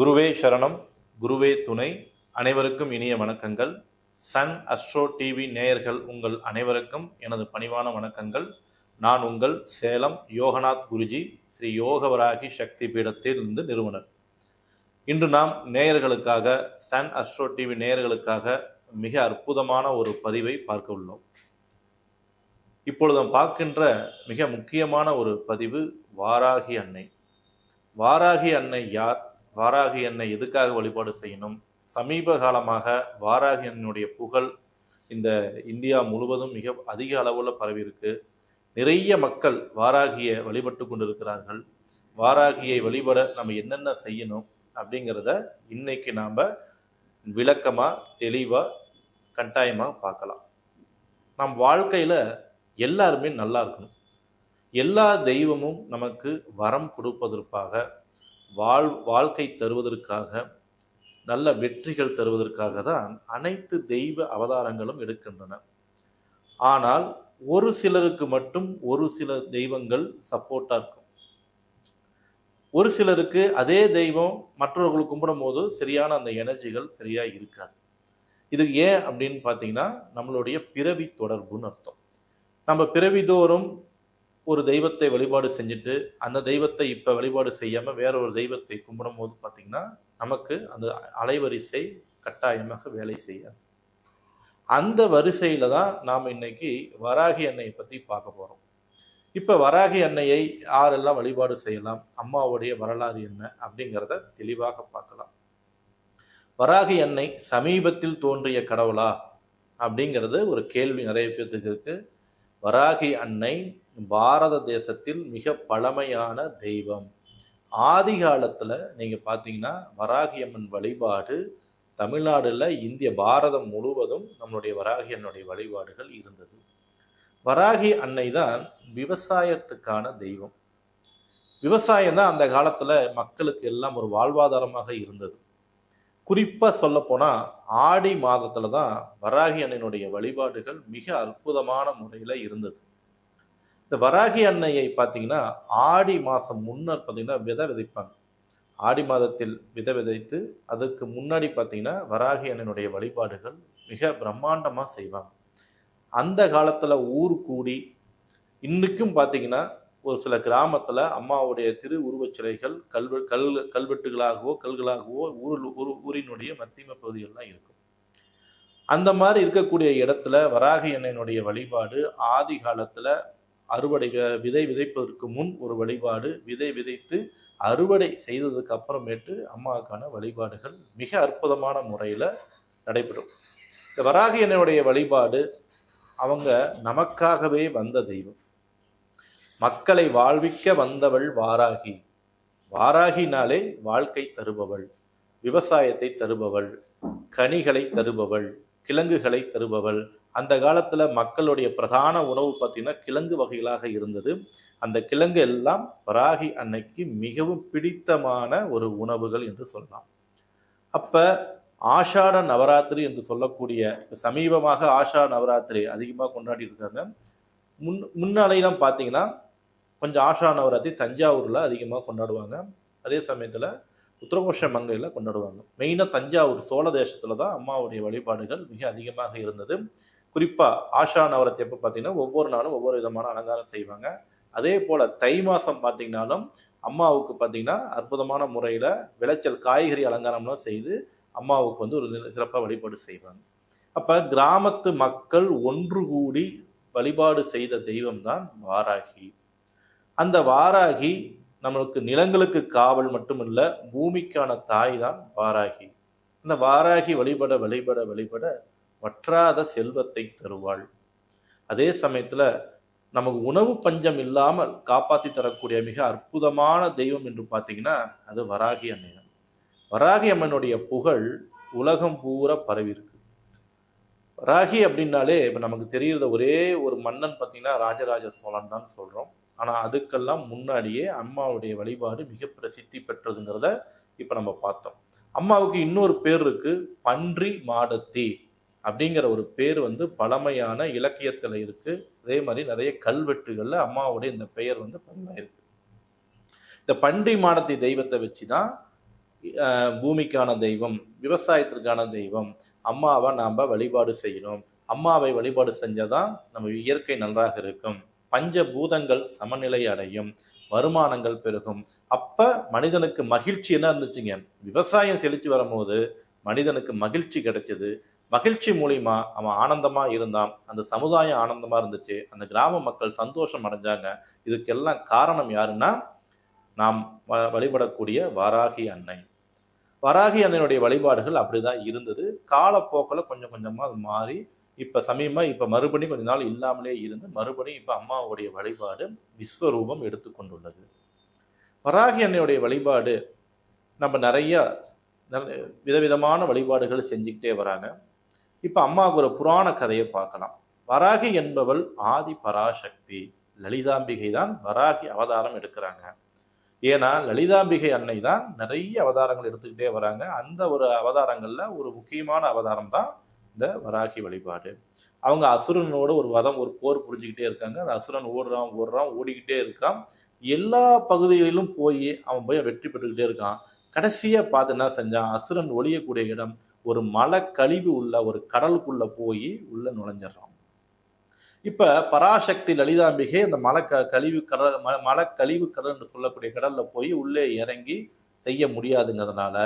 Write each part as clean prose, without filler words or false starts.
குருவே சரணம், குருவே துணை. அனைவருக்கும் இனிய வணக்கங்கள். சன் அஸ்ட்ரோ டிவி நேயர்கள் உங்கள் அனைவருக்கும் எனது பணிவான வணக்கங்கள். நான் உங்கள் சேலம் யோகநாத் குருஜி, ஸ்ரீ யோகவராகி சக்தி பீடத்தில் இருந்து நிறுவனர். இன்று நாம் நேயர்களுக்காக, சன் அஸ்ட்ரோ டிவி நேயர்களுக்காக மிக அற்புதமான ஒரு பதிவை பார்க்க உள்ளோம். இப்பொழுது நாம் பார்க்கின்ற மிக முக்கியமான ஒரு பதிவு வாராகி அன்னை. வாராகி அன்னை யார்? வாராகி அன்னை எதுக்காக வழிபாடு செய்யணும்? சமீப காலமாக வாராகி அன்னையுடைய புகழ் இந்த இந்தியா முழுவதும் மிக அதிக அளவில் பரவி இருக்கு. நிறைய மக்கள் வாராகியை வழிபட்டு கொண்டிருக்கிறார்கள். வாராகியை வழிபட நம்ம என்னென்ன செய்யணும் அப்படிங்கிறத இன்னைக்கு நாம் விளக்கமாக தெளிவாக கட்டாயமாக பார்க்கலாம். நம் வாழ்க்கையில் எல்லாருமே நல்லா இருக்கணும். எல்லா தெய்வமும் நமக்கு வரம் கொடுப்பதற்காக, வாழ்க்கை தருவதற்காக, நல்ல வெற்றிகள் தருவதற்காக தான் அனைத்து தெய்வ அவதாரங்களும் எடுக்கின்றன. ஆனால் ஒரு சிலருக்கு மட்டும் ஒரு சில தெய்வங்கள் சப்போர்ட்டா இருக்கும். ஒரு சிலருக்கு அதே தெய்வம் மற்றவர்கள் கும்பிடும் போது சரியான அந்த எனர்ஜிகள் சரியா இருக்காது. இது ஏன் அப்படின்னு பார்த்தீங்கன்னா, நம்மளுடைய பிறவி தொடர்புன்னு அர்த்தம். நம்ம பிறவிதோறும் ஒரு தெய்வத்தை வழிபாடு செஞ்சுட்டு அந்த தெய்வத்தை இப்போ வழிபாடு செய்யாமல் வேற ஒரு தெய்வத்தை கும்பிடும் போது பார்த்தீங்கன்னா, நமக்கு அந்த அலைவரிசை கட்டாயமாக வேலை செய்யாது. அந்த வரிசையில தான் நாம் இன்னைக்கு வராகி அன்னையை பற்றி பார்க்க போகிறோம். இப்போ வராகி அன்னையை யாரெல்லாம் வழிபாடு செய்யலாம், அம்மாவுடைய வரலாறு என்ன அப்படிங்கிறத தெளிவாக பார்க்கலாம். வராகி அன்னை சமீபத்தில் தோன்றிய கடவுளா அப்படிங்கிறது ஒரு கேள்வி நிறைய பேருக்கு இருக்கு. வராகி அன்னை பாரத தேசத்தில் மிக பழமையான தெய்வம். ஆதி காலத்துல நீங்க பார்த்தீங்கன்னா வராகி அம்மன் வழிபாடு தமிழ்நாடுல, இந்திய பாரதம் முழுவதும் நம்மளுடைய வராகி அன்னுடைய வழிபாடுகள் இருந்தது. வராகி அன்னை தான் விவசாயத்துக்கான தெய்வம். விவசாயம் தான் அந்த காலத்துல மக்களுக்கு எல்லாம் ஒரு வாழ்வாதாரமாக இருந்தது. குறிப்பா சொல்ல போனா ஆடி மாதத்துல தான் வராகி அன்னையினுடைய வழிபாடுகள் மிக அற்புதமான முறையில இருந்தது. இந்த வராகி அன்னையை பார்த்தீங்கன்னா ஆடி மாதம் முன்னர் பார்த்தீங்கன்னா விதை விதைப்பாங்க. ஆடி மாதத்தில் விதை விதைத்து அதுக்கு முன்னாடி பார்த்தீங்கன்னா வராகி அன்னையினுடைய வழிபாடுகள் மிக பிரம்மாண்டமாக செய்வாங்க. அந்த காலத்தில் ஊர் கூடி இன்னைக்கும் பார்த்தீங்கன்னா ஒரு சில கிராமத்தில் அம்மாவுடைய திரு உருவச்சிலைகள் கல்வெட்டுகளாகவோ கல்களாகவோ ஊரினுடைய மத்தியம பகுதிகள்லாம் இருக்கும். அந்த மாதிரி இருக்கக்கூடிய இடத்துல வராகி அன்னையினுடைய வழிபாடு ஆதி காலத்தில் அறுவடை விதை விதைப்பதற்கு முன் ஒரு வழிபாடு, விதை விதைத்து அறுவடை செய்ததுக்கு அப்புறமேட்டு அம்மாவுக்கான வழிபாடுகள் மிக அற்புதமான முறையில் நடைபெறும். இந்த வராகி அன்னையுடைய வழிபாடு அவங்க நமக்காகவே வந்த தெய்வம். மக்களை வாழ்விக்க வந்தவள் வாராகி. வாராகினாலே வாழ்க்கை தருபவள், விவசாயத்தை தருபவள், கனிகளை தருபவள், கிழங்குகளை தருபவள். அந்த காலத்துல மக்களுடைய பிரதான உணவு பார்த்தீங்கன்னா கிழங்கு வகைகளாக இருந்தது. அந்த கிழங்கு எல்லாம் வராகி அன்னைக்கு மிகவும் பிடித்தமான ஒரு உணவுகள் என்று சொல்லலாம். அப்ப ஆஷாட நவராத்திரி என்று சொல்லக்கூடிய, சமீபமாக ஆஷா நவராத்திரி அதிகமாக கொண்டாடி இருக்காங்க. முன்னாலையெல்லாம் பார்த்தீங்கன்னா கொஞ்சம் ஆஷா நவராத்திரி தஞ்சாவூர்ல அதிகமாக கொண்டாடுவாங்க. அதே சமயத்துல உத்தரகோஷ மங்கையில் கொண்டாடுவாங்க. மெயினாக தஞ்சாவூர் சோழ தேசத்துல தான் அம்மாவுடைய வழிபாடுகள் மிக அதிகமாக இருந்தது. குறிப்பாக ஆஷா நவராத்திரி எப்போ பார்த்தீங்கன்னா ஒவ்வொரு நாளும் ஒவ்வொரு விதமான அலங்காரம் செய்வாங்க. அதே போல் தை மாதம் பார்த்தீங்கன்னாலும் அம்மாவுக்கு பார்த்தீங்கன்னா அற்புதமான முறையில் விளைச்சல் காய்கறி அலங்காரம்லாம் செய்து அம்மாவுக்கு வந்து ஒரு சிறப்பாக வழிபாடு செய்வாங்க. அப்போ கிராமத்து மக்கள் ஒன்று கூடி வழிபாடு செய்த தெய்வம் தான் வாராகி. அந்த வாராகி நம்மளுக்கு நிலங்களுக்கு காவல் மட்டுமில்ல, பூமிக்கான தாய் தான் வாராகி. இந்த வாராகி வழிபட வழிபட வழிபட வற்றாத செல்வத்தை தருவாள். அதே சமயத்துல நமக்கு உணவு பஞ்சம் இல்லாமல் காப்பாற்றி தரக்கூடிய மிக அற்புதமான தெய்வம் என்று பார்த்தீங்கன்னா அது வராகி அன்னை. வராகி அம்மனுடைய புகழ் உலகம் பூரா பரவி இருக்கு. வராகி அப்படின்னாலே இப்ப நமக்கு தெரியுற ஒரே ஒரு மன்னன் பார்த்தீங்கன்னா ராஜராஜ சோழன் தான் சொல்றோம். ஆனா அதுக்கெல்லாம் முன்னாடியே அம்மாவுடைய வழிபாடு மிக பிரசித்தி பெற்றதுங்கிறத இப்ப நம்ம பார்த்தோம். அம்மாவுக்கு இன்னொரு பேர் இருக்கு, பன்றி மாடத்தி அப்படிங்கிற ஒரு பேர் வந்து பழமையான இலக்கியத்துல இருக்கு. அதே மாதிரி நிறைய கல்வெட்டுகள்ல அம்மாவுடைய இந்த பெயர் வந்து பதிவாயிருக்கு. இந்த பன்றி மாடத்தி தெய்வத்தை வச்சுதான் பூமிக்கான தெய்வம், விவசாயத்திற்கான தெய்வம். அம்மாவை நாம் வழிபாடு செய்யணும். அம்மாவை வழிபாடு செஞ்சாதான் நம்ம இயற்கை நன்றாக இருக்கும். பஞ்ச பூதங்கள் சமநிலை அடையும், வருமானங்கள் பெருகும். அப்ப மனிதனுக்கு மகிழ்ச்சி என்ன இருந்துச்சுங்க, விவசாயம் செழிச்சு வரும்போது மனிதனுக்கு மகிழ்ச்சி கிடைச்சது. மகிழ்ச்சி மூலியமா அவன் ஆனந்தமா இருந்தான், அந்த சமுதாயம் ஆனந்தமா இருந்துச்சு, அந்த கிராம மக்கள் சந்தோஷம் அடைஞ்சாங்க. இதுக்கெல்லாம் காரணம் யாருன்னா நாம் வழிபடக்கூடிய வாராகி அன்னை. வராகி அன்னையுடைய வழிபாடுகள் அப்படிதான் இருந்தது. காலப்போக்கில் கொஞ்சம் கொஞ்சமா அது மாறி இப்ப மறுபடியும் கொஞ்ச நாள் இல்லாமலே இருந்து மறுபடியும் இப்ப அம்மாவுடைய வழிபாடு விஸ்வரூபம் எடுத்துக்கொண்டுள்ளது. வராகி அன்னையுடைய வழிபாடு நம்ம நிறைய விதவிதமான வழிபாடுகள் செஞ்சுக்கிட்டே வராங்க. இப்ப அம்மாவுக்கு ஒரு புராண கதையை பார்க்கலாம். வராகி என்பவள் ஆதி பராசக்தி. லலிதாம்பிகை தான் வராகி அவதாரம் எடுக்கிறாங்க. ஏன்னா லலிதாம்பிகை அன்னை தான் நிறைய அவதாரங்கள் எடுத்துக்கிட்டே வராங்க. அந்த ஒரு அவதாரங்கள்ல ஒரு முக்கியமான அவதாரம் தான் இந்த வராகி வழிபாடு. அவங்க அசுரனோட ஒரு போர் புரிஞ்சுக்கிட்டே இருக்காங்க. அந்த அசுரன் ஓடுறான் ஓடிக்கிட்டே இருக்கான். எல்லா பகுதிகளிலும் அவன் போய் வெற்றி பெற்றுக்கிட்டே இருக்கான். கடைசியா பார்த்து என்ன செஞ்சான், அசுரன் ஒளியக்கூடிய இடம் ஒரு மலை கழிவு உள்ள ஒரு கடலுக்குள்ள உள்ள நுழைஞ்சிடறான். இப்ப பராசக்தி லலிதாம்பிகை அந்த மலைக்கழிவு கடல் என்று சொல்லக்கூடிய கடல்ல உள்ளே இறங்கி செய்ய முடியாதுங்கிறதுனால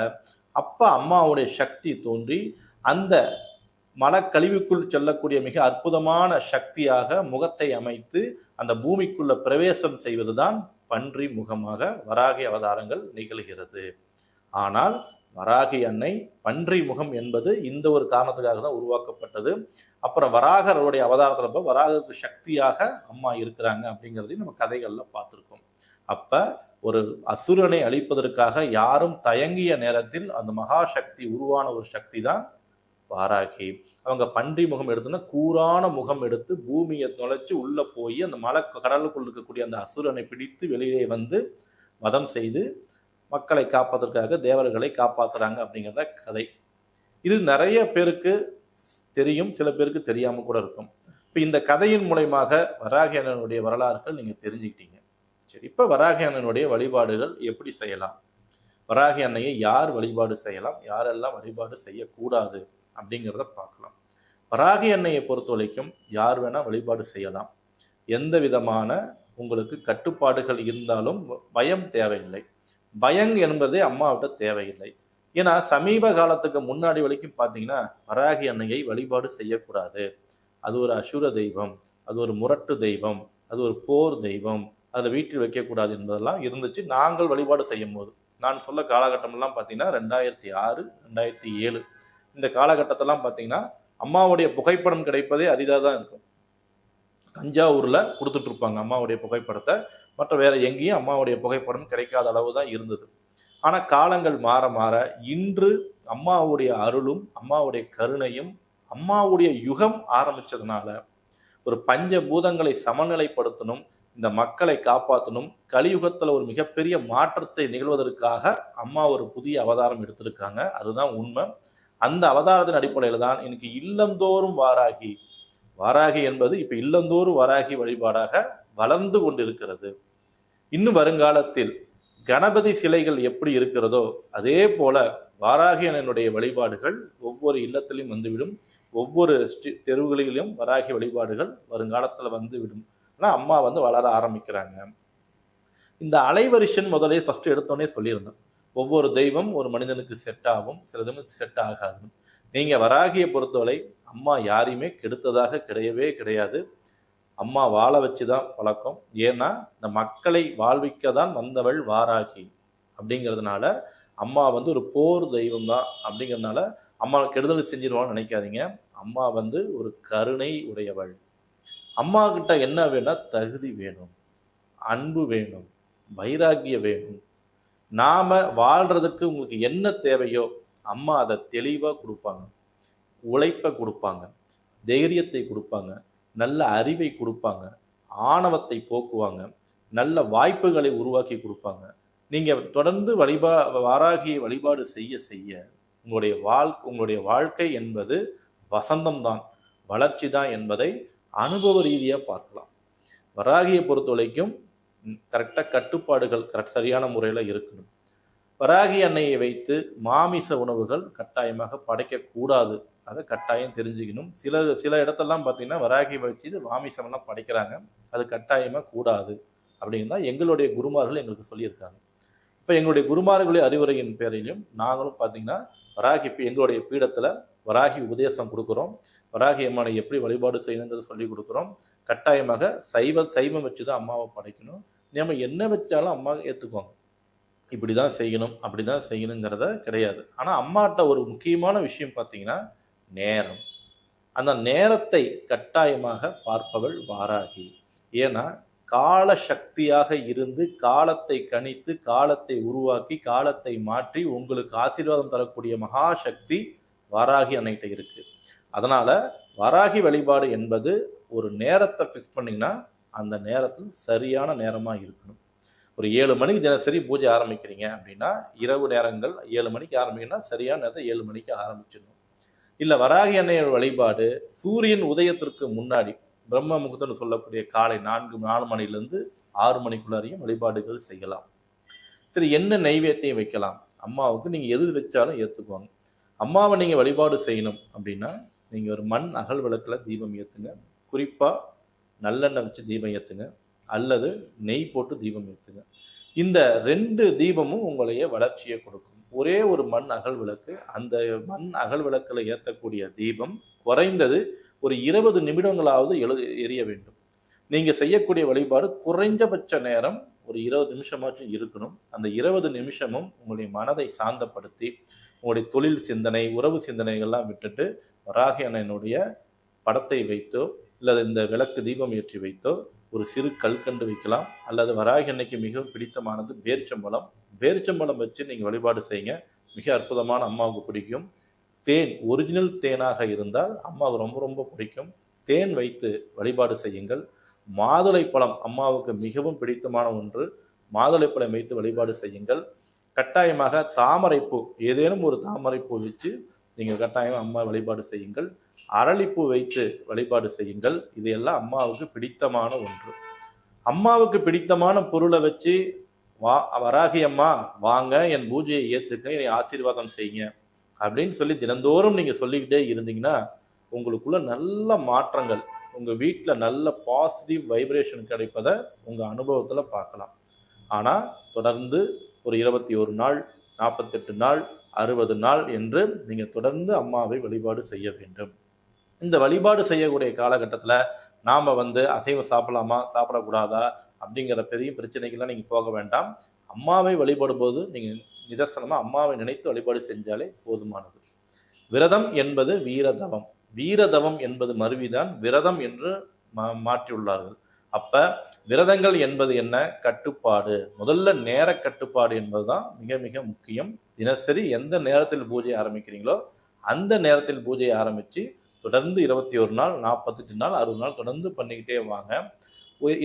அப்ப அம்மாவுடைய சக்தி தோன்றி அந்த மலைக்கழிவுக்குள் செல்லக்கூடிய மிக அற்புதமான சக்தியாக முகத்தை அமைத்து அந்த பூமிக்குள்ள பிரவேசம் செய்வதுதான் பன்றி முகமாக வராகி அவதாரங்கள் நிகழ்கிறது. ஆனால் வராகி அன்னை பன்றி முகம் என்பது இந்த ஒரு காரணத்துக்காக தான் உருவாக்கப்பட்டது. அப்புறம் வராகருடைய அவதாரத்துல வராகருக்கு சக்தியாக அம்மா இருக்கிறாங்க அப்படிங்கிறதையும் நம்ம கதைகள்ல பார்த்துருக்கோம். அப்ப ஒரு அசுரனை அழிப்பதற்காக யாரும் தயங்கிய நேரத்தில் அந்த மகாசக்தி உருவான ஒரு சக்தி தான் வாராகி. அவங்க பன்றி முகம் எடுத்துன்னா கூரான முகம் எடுத்து பூமியை நுழைச்சு உள்ள அந்த கடலுக்குள் இருக்கக்கூடிய அந்த அசுரனை பிடித்து வெளியே வதம் செய்து மக்களை காப்பதற்காக தேவர்களை காப்பாத்துறாங்க அப்படிங்கிறத கதை. இது நிறைய பேருக்கு தெரியும், சில பேருக்கு தெரியாம கூட இருக்கும். இப்ப இந்த கதையின் மூலமாக வராகி அண்ணனுடைய வரலாறுகள் நீங்க தெரிஞ்சுக்கிட்டீங்க. சரி, இப்ப வராகி அண்ணனுடைய வழிபாடுகள் எப்படி செய்யலாம், வராகி அன்னையை யார் வழிபாடு செய்யலாம், யாரெல்லாம் வழிபாடு செய்யக்கூடாது அப்படிங்கிறத பார்க்கலாம். வராகி அன்னையை பொறுத்த வரைக்கும் யார் வேணா வழிபாடு செய்யலாம். எந்த விதமான உங்களுக்கு கட்டுப்பாடுகள் இருந்தாலும் பயம் தேவையில்லை. பயம் என்பதே அம்மாவிட்ட தேவையில்லை. ஏன்னா சமீப காலத்துக்கு முன்னாடி வரைக்கும் பார்த்தீங்கன்னா வராகி அன்னையை வழிபாடு செய்யக்கூடாது, அது ஒரு அசுர தெய்வம், அது ஒரு முரட்டு தெய்வம், அது ஒரு போர் தெய்வம், அதில் வீட்டில் வைக்கக்கூடாது என்பதெல்லாம் இருந்துச்சு. நாங்கள் வழிபாடு செய்யும் போது நான் சொல்ல காலகட்டமெல்லாம் பார்த்தீங்கன்னா 2006 2007 இந்த காலகட்டத்தெல்லாம் பார்த்தீங்கன்னா அம்மாவுடைய புகைப்படம் கிடைப்பதே அரிதாக தான் இருக்கும். தஞ்சாவூர்ல கொடுத்துட்டு இருப்பாங்க அம்மாவுடைய புகைப்படத்தை, மற்ற வேற எங்கேயும் அம்மாவுடைய புகைப்படம் கிடைக்காத அளவு தான் இருந்தது. ஆனா காலங்கள் மாற மாற இன்று அம்மாவுடைய அருளும் அம்மாவுடைய கருணையும் அம்மாவுடைய யுகம் ஆரம்பிச்சதுனால ஒரு பஞ்ச பூதங்களை சமநிலைப்படுத்தணும், இந்த மக்களை காப்பாற்றணும், கலியுகத்துல ஒரு மிகப்பெரிய மாற்றத்தை நிகழ்வதற்காக அம்மா ஒரு புதிய அவதாரம் எடுத்திருக்காங்க. அதுதான் உண்மை. அந்த அவதாரத்தின் அடிப்படையில தான் இன்னைக்கு இல்லந்தோறும் வாராகி என்பது இப்ப இல்லந்தோறும் வாராகி வழிபாடாக வளர்ந்து கொண்டிருக்கிறது. இன்னும் வருங்காலத்தில் கணபதி சிலைகள் எப்படி இருக்கிறதோ அதே போல வாராகி அண்ணனுடைய வழிபாடுகள் ஒவ்வொரு இல்லத்திலும் வந்துவிடும். ஒவ்வொரு தெருவுகளிலும் வராகி வழிபாடுகள் வருங்காலத்துல வந்துவிடும். ஆனா அம்மா வளர ஆரம்பிக்கிறாங்க. இந்த அலைவரிசன் முதலே ஃபர்ஸ்ட் எடுத்தோன்னே சொல்லியிருந்தேன். ஒவ்வொரு தெய்வம் ஒரு மனிதனுக்கு செட் ஆகும், சில தெய்வம் செட் ஆகாது. நீங்க வராகியை பொறுத்தவரை அம்மா யாரையுமே கெடுத்ததாக கிடையவே கிடையாது. அம்மா வாழ வச்சுதான் பழக்கம். ஏன்னா இந்த மக்களை வாழ்விக்க தான் வந்தவள் வாராகி அப்படிங்கிறதுனால அம்மா ஒரு போர் தெய்வம் தான். அப்படிங்கிறதுனால அம்மா கெடுதல் செஞ்சிருவான்னு நினைக்காதீங்க. அம்மா ஒரு கருணை உடையவள். அம்மா கிட்ட என்ன வேணா தகுதி வேணும், அன்பு வேணும், வைராக்கியம் வேணும். நாம வாழ்றதுக்கு உங்களுக்கு என்ன தேவையோ அம்மா அதை தெளிவா கொடுப்பாங்க. உழைப்பை கொடுப்பாங்க, தைரியத்தை கொடுப்பாங்க, நல்ல அறிவை கொடுப்பாங்க, ஆணவத்தை போக்குவாங்க, நல்ல வாய்ப்புகளை உருவாக்கி கொடுப்பாங்க. நீங்க தொடர்ந்து வாராகியை வழிபாடு செய்ய செய்ய உங்களுடைய வாழ்க்கை என்பது வசந்தம் தான், வளர்ச்சி தான் என்பதை அனுபவ ரீதியா பார்க்கலாம். வராகியை பொறுத்த வரைக்கும் கரெக்டா கட்டுப்பாடுகள் சரியான முறையில இருக்கணும். வராகி அன்னையை வைத்து மாமிச உணவுகள் கட்டாயமாக படைக்கக்கூடாது. அதை கட்டாயம் தெரிஞ்சுக்கணும். சில இடத்தெல்லாம் பார்த்தீங்கன்னா வராகி வச்சு மாமிசம்லாம் படைக்கிறாங்க. அது கட்டாயமாக கூடாது அப்படின்னு தான் எங்களுடைய குருமார்கள் எங்களுக்கு சொல்லியிருக்காங்க. இப்போ எங்களுடைய குருமார்களுடைய அறிவுரையின் பேரிலும் நாங்களும் பார்த்தீங்கன்னா வராகி எங்களுடைய பீடத்தில் வராகி உபதேசம் கொடுக்குறோம். வராகி அம்மனை எப்படி வழிபாடு செய்யணுங்கிறத சொல்லி கொடுக்குறோம். கட்டாயமாக சைவம் வச்சு தான் அம்மாவை படைக்கணும். நம்ம என்ன வச்சாலும் அம்மா ஏற்றுக்குவாங்க. இப்படி தான் செய்யணும் அப்படி தான் செய்யணுங்கிறத கிடையாது. ஆனால் அம்மாட்ட ஒரு முக்கியமான விஷயம் பார்த்தீங்கன்னா நேரம். அந்த நேரத்தை கட்டாயமாக பார்ப்பவள் வாராகி. ஏன்னா கால சக்தியாக இருந்து காலத்தை கணித்து காலத்தை உருவாக்கி காலத்தை மாற்றி உங்களுக்கு ஆசீர்வாதம் தரக்கூடிய மகாசக்தி வாராகி அன்னைகிட்ட இருக்கு. அதனால வராகி வழிபாடு என்பது ஒரு நேரத்தை ஃபிக்ஸ் பண்ணிங்கன்னா அந்த நேரத்தில் சரியான நேரமாக இருக்கணும். ஒரு 7 மணிக்கு தினசரி பூஜை ஆரம்பிக்கிறீங்க அப்படின்னா இரவு நேரங்கள் 7 மணிக்கு ஆரம்பிக்கணும்னா சரியான நேரத்தை 7 மணிக்கு ஆரம்பிச்சிடணும். இல்லை வராகி அன்னையோட வழிபாடு சூரியன் உதயத்திற்கு முன்னாடி பிரம்ம முகூர்த்தம்னு சொல்லக்கூடிய காலை 4 மணிலேருந்து 6 மணிக்குள்ளாரையும் வழிபாடுகள் செய்யலாம். சரி, என்ன நைவேத்தியம் வைக்கலாம்? அம்மாவுக்கு நீங்கள் எது வச்சாலும் ஏற்றுக்குவாங்க. அம்மாவை நீங்கள் வழிபாடு செய்யணும் அப்படின்னா நீங்கள் ஒரு மண் அகல் விளக்கில் தீபம் ஏற்றுங்க. குறிப்பாக நல்லெண்ணெய் வச்சு தீபம் ஏற்றுங்க, அல்லது நெய் போட்டு தீபம் ஏற்றுங்க. இந்த 2 தீபமும் உங்களைய வளர்ச்சியை கொடுக்கும். ஒரே ஒரு மண் அகல் விளக்கு, அந்த மண் அகல் விளக்கில் ஏற்றக்கூடிய தீபம் குறைந்தது ஒரு 20 நிமிடங்களாவது எரிய வேண்டும். நீங்கள் செய்யக்கூடிய வழிபாடு குறைஞ்சபட்ச நேரம் ஒரு 20 நிமிஷமாச்சும் இருக்கணும். அந்த 20 நிமிஷமும் உங்களுடைய மனதை சாந்தப்படுத்தி உங்களுடைய தொழில் சிந்தனை உறவு சிந்தனைகள்லாம் விட்டுட்டு வராகி அண்ணனுடைய படத்தை வைத்தோ இல்லை இந்த விளக்கு தீபம் ஏற்றி வைத்தோ ஒரு சிறு கல்கண்டு வைக்கலாம். அல்லது வராகி அன்னைக்கு மிகவும் பிடித்தமானது பேரிச்சம்பழம் வச்சு நீங்கள் வழிபாடு செய்யுங்க. மிக அற்புதமான அம்மாவுக்கு பிடிக்கும். தேன் ஒரிஜினல் தேனாக இருந்தால் அம்மாவுக்கு ரொம்ப ரொம்ப பிடிக்கும். தேன் வைத்து வழிபாடு செய்யுங்கள். மாதுளைப்பழம் அம்மாவுக்கு மிகவும் பிடித்தமான ஒன்று. மாதுளைப்பழம் வைத்து வழிபாடு செய்யுங்கள். கட்டாயமாக தாமரைப்பூ, ஏதேனும் ஒரு தாமரைப்பூ வச்சு நீங்கள் கட்டாயம் அம்மா வழிபாடு செய்யுங்கள். அரளிப்பூ வைத்து வழிபாடு செய்யுங்கள். இது எல்லாம் அம்மாவுக்கு பிடித்தமான ஒன்று. அம்மாவுக்கு பிடித்தமான பொருளை வச்சு வராகி அம்மா வாங்க என் பூஜையை ஏற்றுக்க, என்னை ஆசீர்வாதம் செய்யுங்க அப்படின்னு சொல்லி தினந்தோறும் நீங்கள் சொல்லிக்கிட்டே இருந்தீங்கன்னா உங்களுக்குள்ள நல்ல மாற்றங்கள், உங்கள் வீட்டில் நல்ல பாசிட்டிவ் வைப்ரேஷன் கிடைப்பதை உங்கள் அனுபவத்தில் பார்க்கலாம். ஆனால் தொடர்ந்து ஒரு 21 நாள் 48 நாள் 60 நாள் என்று நீங்கள் தொடர்ந்து அம்மாவை வழிபாடு செய்ய வேண்டும். இந்த வழிபாடு செய்யக்கூடிய காலகட்டத்தில் நாம் அசைவம் சாப்பிடலாமா சாப்பிடக்கூடாதா அப்படிங்கிற பெரிய பிரச்சனைகள்லாம் நீங்கள் போக வேண்டாம். அம்மாவை வழிபடும் போது நீங்கள் நிதர்சனமாக அம்மாவை நினைத்து வழிபாடு செஞ்சாலே போதுமானது. விரதம் என்பது வீரதவம், வீரதவம் என்பது மருவிதான் விரதம் என்று மாற்றியுள்ளார்கள். அப்ப விரதங்கள் என்பது என்ன? கட்டுப்பாடு. முதல்ல நேர கட்டுப்பாடு என்பதுதான் மிக மிக முக்கியம். தினசரி எந்த நேரத்தில் பூஜை ஆரம்பிக்கிறீங்களோ அந்த நேரத்தில் பூஜையை ஆரம்பிச்சு தொடர்ந்து 21 நாள் 48 நாள் 60 நாள் தொடர்ந்து பண்ணிக்கிட்டே வாங்க.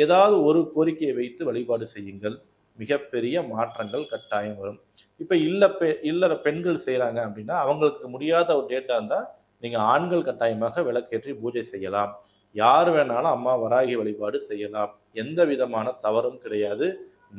ஏதாவது ஒரு கோரிக்கையை வைத்து வழிபாடு செய்யுங்கள். மிகப்பெரிய மாற்றங்கள் கட்டாயம் வரும். இப்போ இல்லற பெண்கள் செய்கிறாங்க அப்படின்னா அவங்களுக்கு முடியாத ஒரு டேட்டா இருந்தால் நீங்கள் ஆண்கள் கட்டாயமாக விளக்கேற்றி பூஜை செய்யலாம். யார் வேணாலும் அம்மா வராகி வழிபாடு செய்யலாம். எந்த விதமான தவறும் கிடையாது.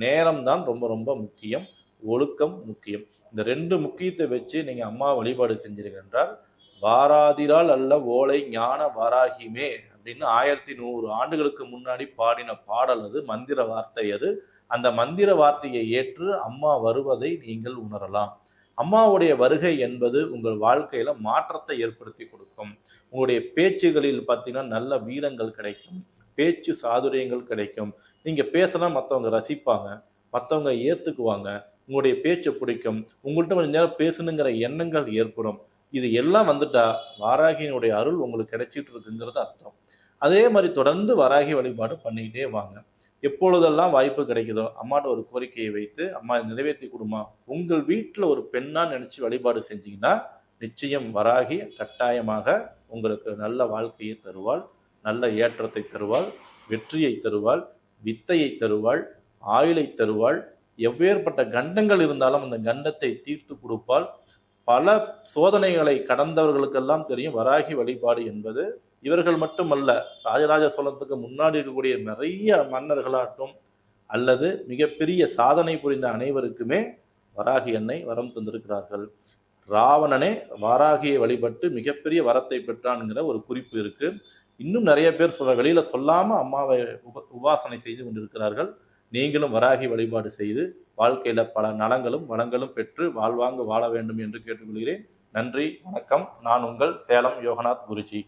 நேரம்தான் ரொம்ப ரொம்ப முக்கியம், ஒழுக்கம் முக்கியம். இந்த 2 முக்கியத்தை வச்சு நீங்கள் அம்மா வழிபாடு செஞ்சீங்க என்றால் வாராதிரால் அல்ல ஓலை ஞான வாராகிமே அப்படின்னு 1100 ஆண்டுகளுக்கு முன்னாடி பாடின பாடல் அது, மந்திர வார்த்தை அது. அந்த மந்திர வார்த்தையை ஏற்று அம்மா வருவதை நீங்கள் உணரலாம். அம்மாவுடைய வருகை என்பது உங்கள் வாழ்க்கையில மாற்றத்தை ஏற்படுத்தி கொடுக்கும். உங்களுடைய பேச்சுகளில் பார்த்தீங்கன்னா நல்ல வீரங்கள் கிடைக்கும், பேச்சு சாதுரியங்கள் கிடைக்கும். நீங்க பேசலாம், மற்றவங்க ரசிப்பாங்க, மற்றவங்க ஏத்துக்குவாங்க, உங்களுடைய பேச்சு பிடிக்கும், உங்கள்கிட்ட கொஞ்சம் நேரம் பேசணுங்கிற எண்ணங்கள் ஏற்படும். இது எல்லாம் வந்துட்டா வாராகியினுடைய அருள் உங்களுக்கு கிடைச்சிட்டு இருக்குங்கிறது அர்த்தம். அதே மாதிரி தொடர்ந்து வராகி வழிபாடு பண்ணிக்கிட்டே வாங்க. எப்பொழுதெல்லாம் வாய்ப்பு கிடைக்குதோ அம்மாட்ட ஒரு கோரிக்கையை வைத்து அம்மா நிறைவேற்றி கொடுமா, உங்கள் வீட்டில் ஒரு பெண்ணா நினைச்சு வழிபாடு செஞ்சீங்கன்னா நிச்சயம் வராகி கட்டாயமாக உங்களுக்கு நல்ல வாழ்க்கையை தருவாள், நல்ல ஏற்றத்தை தருவாள், வெற்றியை தருவாள், வித்தையை தருவாள், ஆயுளை தருவாள். எவ்வேற்பட்ட கண்டங்கள் இருந்தாலும் அந்த கண்டத்தை தீர்த்து கொடுப்பாள். பல சோதனைகளை கடந்தவர்களுக்கெல்லாம் தெரியும் வராகி வழிபாடு என்பது. இவர்கள் மட்டுமல்ல, ராஜராஜ சோழத்துக்கு முன்னாடி இருக்கக்கூடிய நிறைய மன்னர்களாகட்டும் அல்லது மிகப்பெரிய சாதனை புரிந்த அனைவருக்குமே வராகி அன்னை வரம் தந்திருக்கிறார்கள். ராவணனே வாராகியை வழிபட்டு மிகப்பெரிய வரத்தை பெற்றான்ங்கிற ஒரு குறிப்பு இருக்கு. இன்னும் நிறைய பேர் வெளியில சொல்லாம அம்மாவை உபாசனை செய்து கொண்டிருக்கிறார்கள். நீங்களும் வராகி வழிபாடு செய்து வாழ்க்கையில பல நலங்களும் வளங்களும் பெற்று வாழ்வாங்க வாழ வேண்டும் என்று கேட்டுக்கொள்கிறேன். நன்றி, வணக்கம். நான் உங்கள் சேலம் யோகநாத் குருஜி.